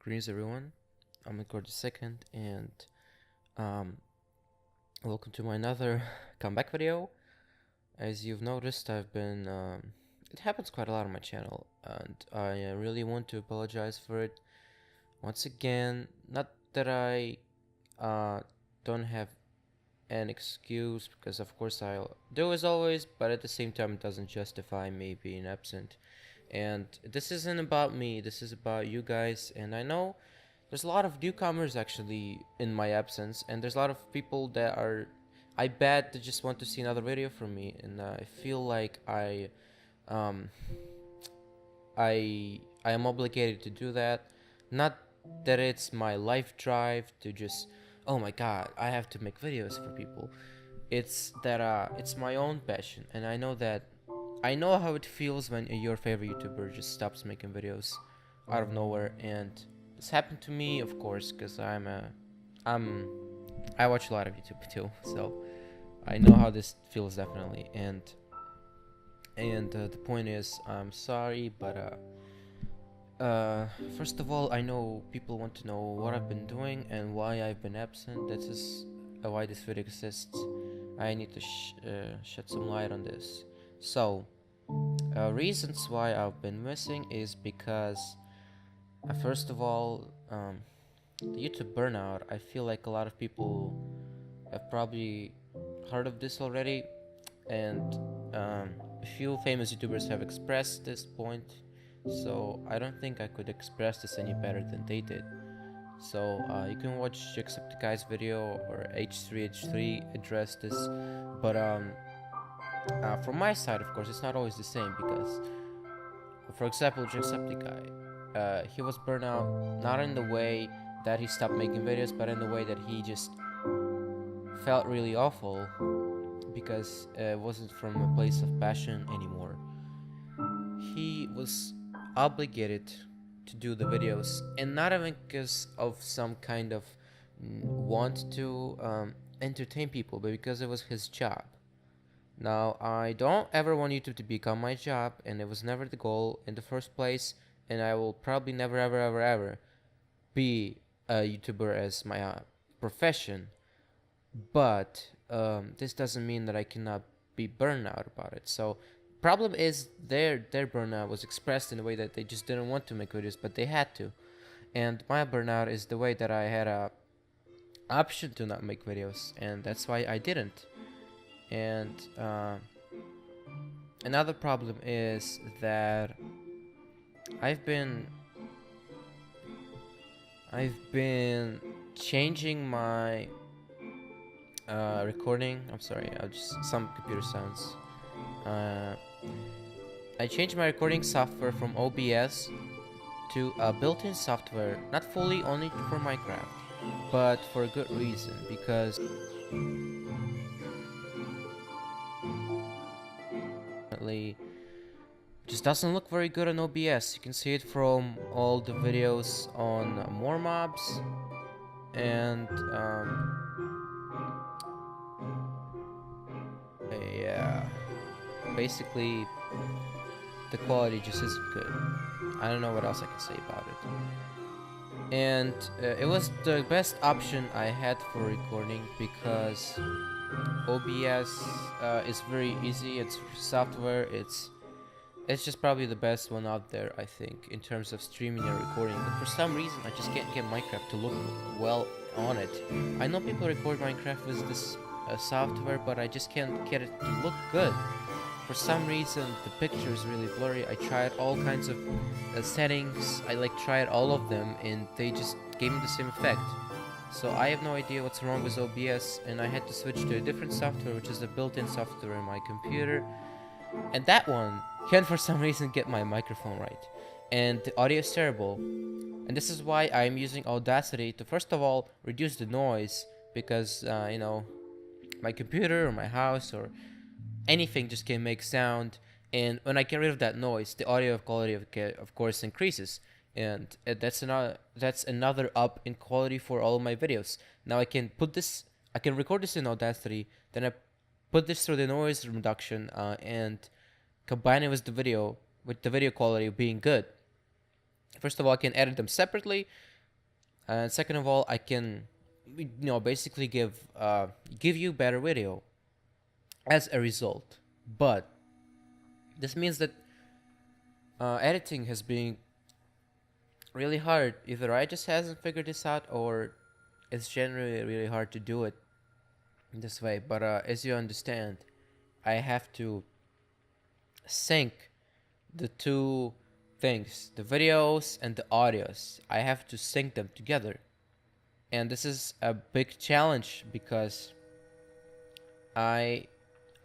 Greetings everyone, I'm Record the Second, and um, welcome to my another comeback video. As you've noticed, I've been, it happens quite a lot on my channel, and I really want to apologize for it once again. Not that I don't have an excuse, because of course I'll do as always, but at the same time it doesn't justify me being absent. And this isn't about me, this is about you guys. And I know there's a lot of newcomers actually in my absence, and there's a lot of people that are, I bet, they just want to see another video from me. And I feel like um I am obligated to do that. Not that it's my life drive to just, oh my god, I have to make videos for people. It's that it's my own passion, and I know how it feels when your favorite YouTuber just stops making videos out of nowhere. And this happened to me, of course, because I watch a lot of YouTube too, so I know how this feels definitely. And the point is, I'm sorry, but first of all, I know people want to know what I've been doing and why I've been absent. This is why this video exists. I need to shed some light on this. So, reasons why I've been missing is because, first of all, the YouTube burnout. I feel like a lot of people have probably heard of this already, and a few famous YouTubers have expressed this point, so I don't think I could express this any better than they did. So you can watch Jacksepticeye's video, or H3H3 address this, but from my side, of course, it's not always the same, because, for example, Jacksepticeye, he was burned out not in the way that he stopped making videos, but in the way that he just felt really awful because it wasn't from a place of passion anymore. He was obligated to do the videos, and not even because of some kind of want to entertain people, but because it was his job. Now, I don't ever want YouTube to become my job, and it was never the goal in the first place, and I will probably never ever be a YouTuber as my profession. But this doesn't mean that I cannot be burned out about it. So problem is their burnout was expressed in a way that they just didn't want to make videos, but they had to. And my burnout is the way that I had a option to not make videos, and that's why I didn't. And another problem is that I've been changing my recording. I'm sorry, I'll just some computer sounds. I changed my recording software from OBS to a built-in software, not fully only for Minecraft, but for a good reason, because it just doesn't look very good on OBS. You can see it from all the videos on More Mobs, and yeah, basically the quality just isn't good. I don't know what else I can say about it. And it was the best option I had for recording, because OBS is very easy. It's software. It's just probably the best one out there, I think, in terms of streaming and recording. But for some reason, I just can't get Minecraft to look well on it. I know people record Minecraft with this software, but I just can't get it to look good. For some reason, the picture is really blurry. I tried all kinds of settings. I tried all of them, and they just gave me the same effect. So I have no idea what's wrong with OBS, and I had to switch to a different software, which is the built-in software in my computer. And that one can't for some reason get my microphone right, and the audio is terrible. And this is why I'm using Audacity to, first of all, reduce the noise, because you know, my computer or my house or anything just can make sound, and when I get rid of that noise, the audio quality of course increases, and that's another up in quality for all of my videos. Now I can record this in Audacity, then I put this through the noise reduction, and combine it with the video quality being good. First of all, I can edit them separately, And second of all, I can, basically give you better video as a result. But this means that editing has been really hard. Either I just hasn't figured this out, or it's generally really hard to do it this way. But as you understand, I have to sync the two things, the videos and the audios. I have to sync them together. And this is a big challenge because I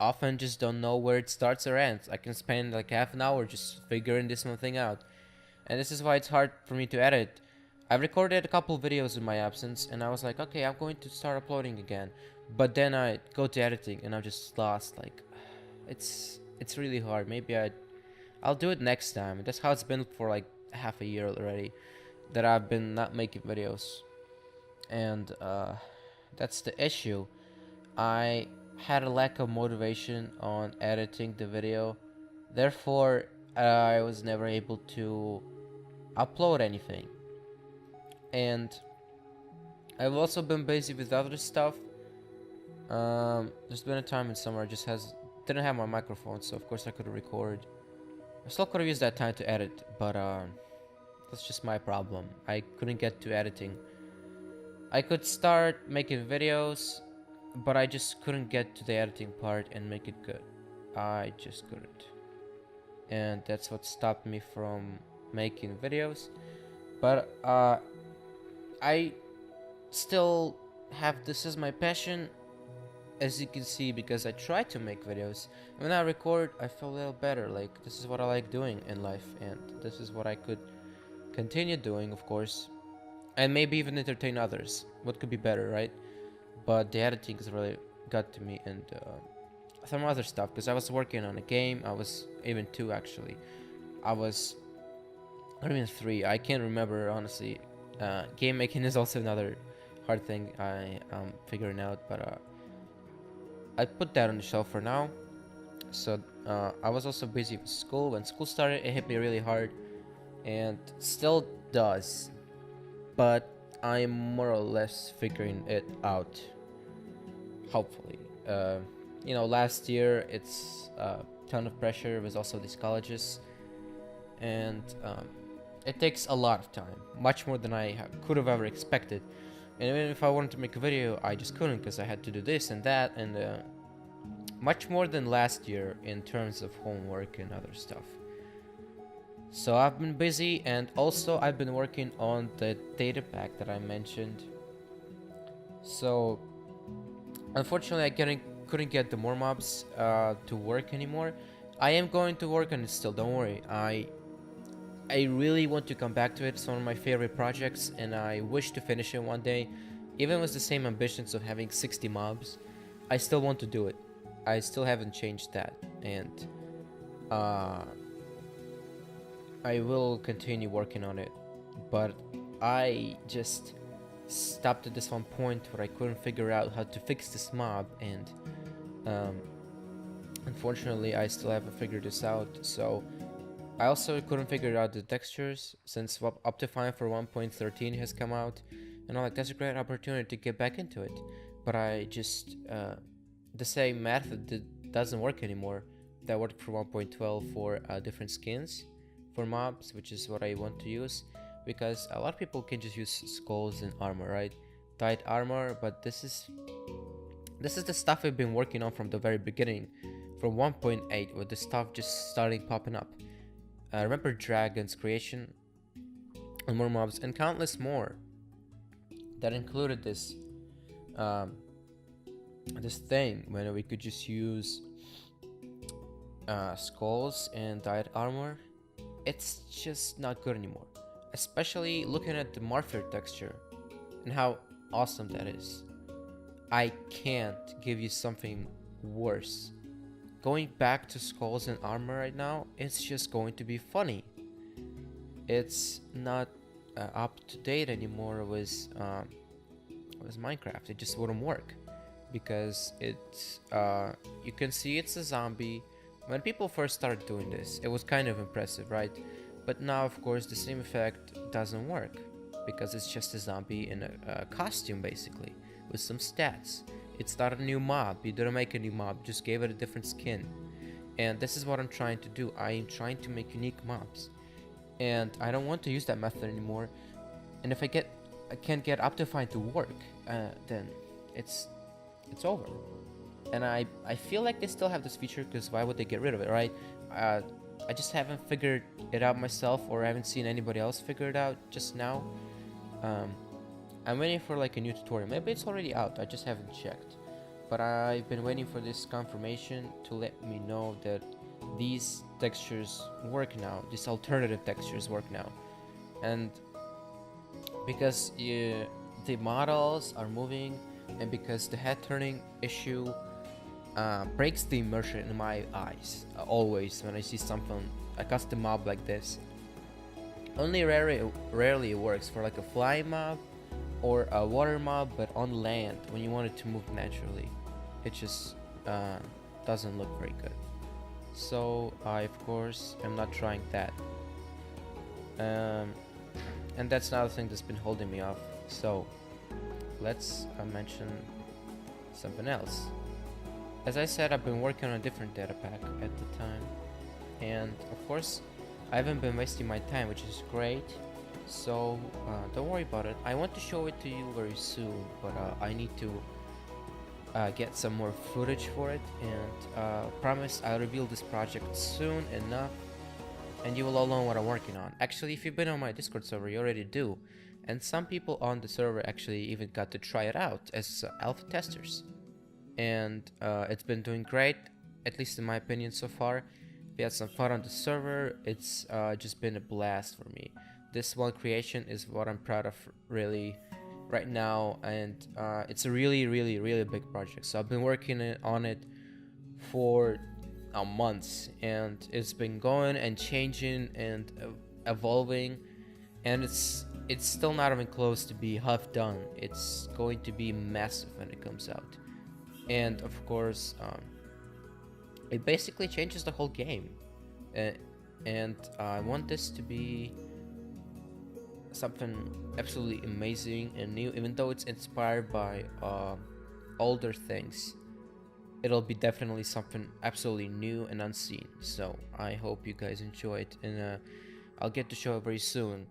often just don't know where it starts or ends. I can spend like half an hour just figuring this one thing out. And this is why it's hard for me to edit. I've recorded a couple videos in my absence and I was like, okay, I'm going to start uploading again. But then I go to editing and I'm just lost. Like, it's really hard. Maybe I'll do it next time. That's how it's been for like half a year already that I've been not making videos. And that's the issue. I had a lack of motivation on editing the video. Therefore, I was never able to upload anything. And I've also been busy with other stuff. There's been a time in summer I just didn't have my microphone, so of course I couldn't record. I still could have used that time to edit, but that's just my problem. I couldn't get to editing. I could start making videos, but I just couldn't get to the editing part and make it good. I just couldn't. And that's what stopped me from making videos. But I still have this as my passion, as you can see, because I try to make videos. When I record, I feel a little better. Like, this is what I like doing in life, and this is what I could continue doing, of course, and maybe even entertain others. What could be better, right? But the editing has really got to me, and some other stuff, because I was working on a game. I was even two, actually. I mean three. I can't remember, honestly. Game making is also another hard thing I am figuring out, but I put that on the shelf for now. So I was also busy with school. When school started, it hit me really hard, and still does. But I'm more or less figuring it out. Hopefully, last year it's a ton of pressure. It was also these colleges, and it takes a lot of time, much more than I could have ever expected. And even if I wanted to make a video, I just couldn't, because I had to do this and that, and much more than last year in terms of homework and other stuff. So I've been busy, and also I've been working on the data pack that I mentioned. So unfortunately, I couldn't get the more mobs to work anymore. I am going to work on it still, don't worry. I really want to come back to it. It's one of my favorite projects, and I wish to finish it one day. Even with the same ambitions of having 60 mobs, I still want to do it. I still haven't changed that, and I will continue working on it. But I just stopped at this one point where I couldn't figure out how to fix this mob, and unfortunately I still haven't figured this out. So I also couldn't figure out the textures, since Optifine for 1.13 has come out, and I'm like, that's a great opportunity to get back into it. But I just the same method doesn't work anymore that worked for 1.12 for different skins for mobs, which is what I want to use, because a lot of people can just use skulls and armor, right? Tight armor, but this is the stuff we've been working on from the very beginning, from 1.8, with the stuff just starting popping up. Remember Dragon's creation, and more mobs, and countless more that included this this thing when we could just use skulls and diet armor. It's just not good anymore, especially looking at the Marfir texture and how awesome that is. I can't give you something worse. Going back to skulls and armor right now, it's just going to be funny. It's not up to date anymore with Minecraft. It just wouldn't work, because it's you can see it's a zombie. When people first started doing this, it was kind of impressive, right? But now, of course, the same effect doesn't work. because it's just a zombie in a costume basically with some stats. It's not a new mob. You didn't make a new mob, just gave it a different skin. And this is what I'm trying to do. I am trying to make unique mobs, and I don't want to use that method anymore. And if I can't get Optifine to work, then it's over. And I feel like they still have this feature, because why would they get rid of it, right? I just haven't figured it out myself, or I haven't seen anybody else figure it out just now. I'm waiting for like a new tutorial. Maybe it's already out, I just haven't checked. But I've been waiting for this confirmation to let me know that these textures work now, these alternative textures work now. And because the models are moving, and because the head turning issue breaks the immersion in my eyes always when I see something, a custom mob like this. Only rarely it works for like a flying mob or a water mob, but on land when you want it to move naturally, it just doesn't look very good. So I of course am not trying that, and that's another thing that's been holding me off. So let's mention something else. As I said, I've been working on a different data pack at the time, and of course I haven't been wasting my time, which is great. So don't worry about it. I want to show it to you very soon, but I need to get some more footage for it, and promise I'll reveal this project soon enough, and you will all know what I'm working on. Actually, if you've been on my Discord server, you already do, and some people on the server actually even got to try it out as alpha testers, and it's been doing great, at least in my opinion so far. We had some fun on the server. It's just been a blast for me. This one creation is what I'm proud of really right now, and it's a really big project. So I've been working on it for months, and it's been going and changing and evolving, and it's still not even close to be half done. It's going to be massive when it comes out, and of course it basically changes the whole game, and I want this to be something absolutely amazing and new. Even though it's inspired by older things, it'll be definitely something absolutely new and unseen. So I hope you guys enjoy it, and I'll get to show it very soon.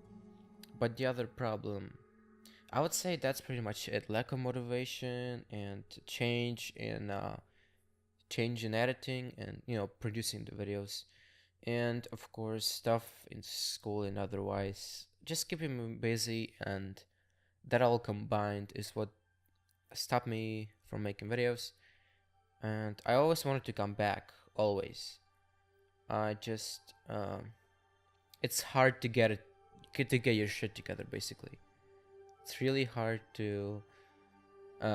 But the other problem, I would say that's pretty much it. Lack of motivation and change in editing, and producing the videos, and of course stuff in school and otherwise just keeping me busy, and that all combined is what stopped me from making videos. And I always wanted to come back, always. I just it's hard to get your shit together, basically. It's really hard to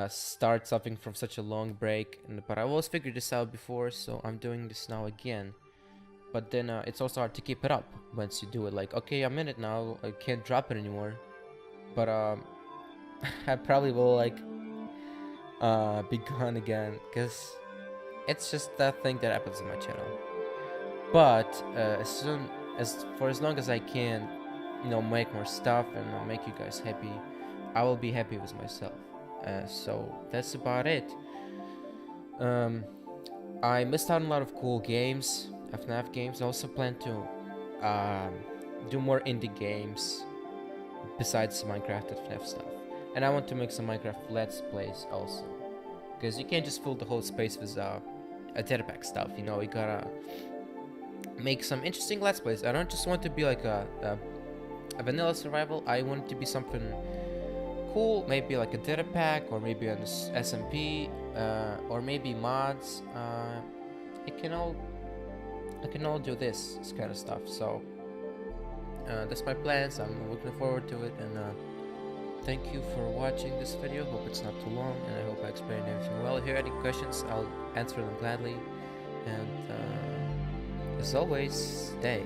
start something from such a long break, but I always figured this out before, so I'm doing this now again. But then it's also hard to keep it up once you do it. Like, okay, I'm in it now, I can't drop it anymore. But I probably will like be gone again, because it's just that thing that happens on my channel. But for as long as I can, make more stuff and make you guys happy, I will be happy with myself. So that's about it. I missed out on a lot of cool games, FNAF games. I also plan to do more indie games besides Minecraft and FNAF stuff. And I want to make some Minecraft Let's Plays also, because you can't just fill the whole space with a data pack stuff. You gotta make some interesting Let's Plays. I don't just want to be like a vanilla survival. I want it to be something cool, maybe like a data pack, or maybe an SMP, or maybe mods. I can all do this kind of stuff. So that's my plans. I'm looking forward to it, and thank you for watching this video. Hope it's not too long, and I hope I explained everything well. If you have any questions, I'll answer them gladly. And as always, stay